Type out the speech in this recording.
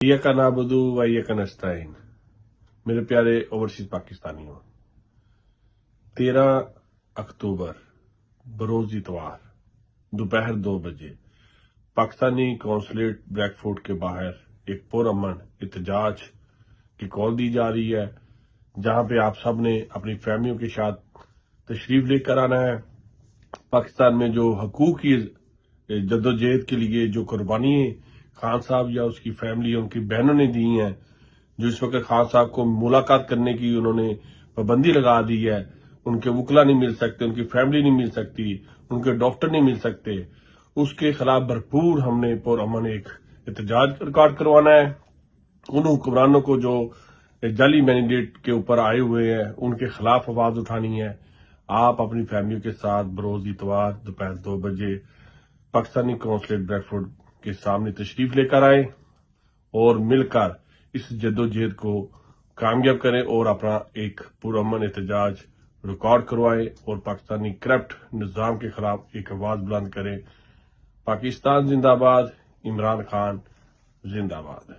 کا نعبدو و ایاک نستعین۔ میرے پیارے اوورسیز پاکستانیوں، 13 اکتوبر بروز اتوار دوپہر 2 بجے پاکستانی قونصلیٹ بریک فورٹ کے باہر ایک پرامن احتجاج کی کال دی جا رہی ہے، جہاں پہ آپ سب نے اپنی فیملیوں کے ساتھ تشریف لے کر آنا ہے۔ پاکستان میں جو حقوق کی جدوجہد کے لیے جو قربانی خان صاحب یا اس کی فیملی ان کی بہنوں نے دی ہیں، جو اس وقت خان صاحب کو ملاقات کرنے کی انہوں نے پابندی لگا دی ہے، ان کے وکلا نہیں مل سکتے، ان کی فیملی نہیں مل سکتی، ان کے ڈاکٹر نہیں مل سکتے، اس کے خلاف بھرپور ہم نے پرامن ایک احتجاج ریکارڈ کروانا ہے۔ ان حکمرانوں کو جو جعلی مینڈیٹ کے اوپر آئے ہوئے ہیں ان کے خلاف آواز اٹھانی ہے۔ آپ اپنی فیملیوں کے ساتھ بروز اتوار دوپہر 2 بجے پاکستانی قونصلیٹ بریک فورٹ کے سامنے تشریف لے کر آئیں اور مل کر اس جدوجہد کو کامیاب کریں اور اپنا ایک پرامن احتجاج ریکارڈ کروائیں اور پاکستانی کرپٹ نظام کے خلاف ایک آواز بلند کریں۔ پاکستان زندہ باد، عمران خان زندہ باد۔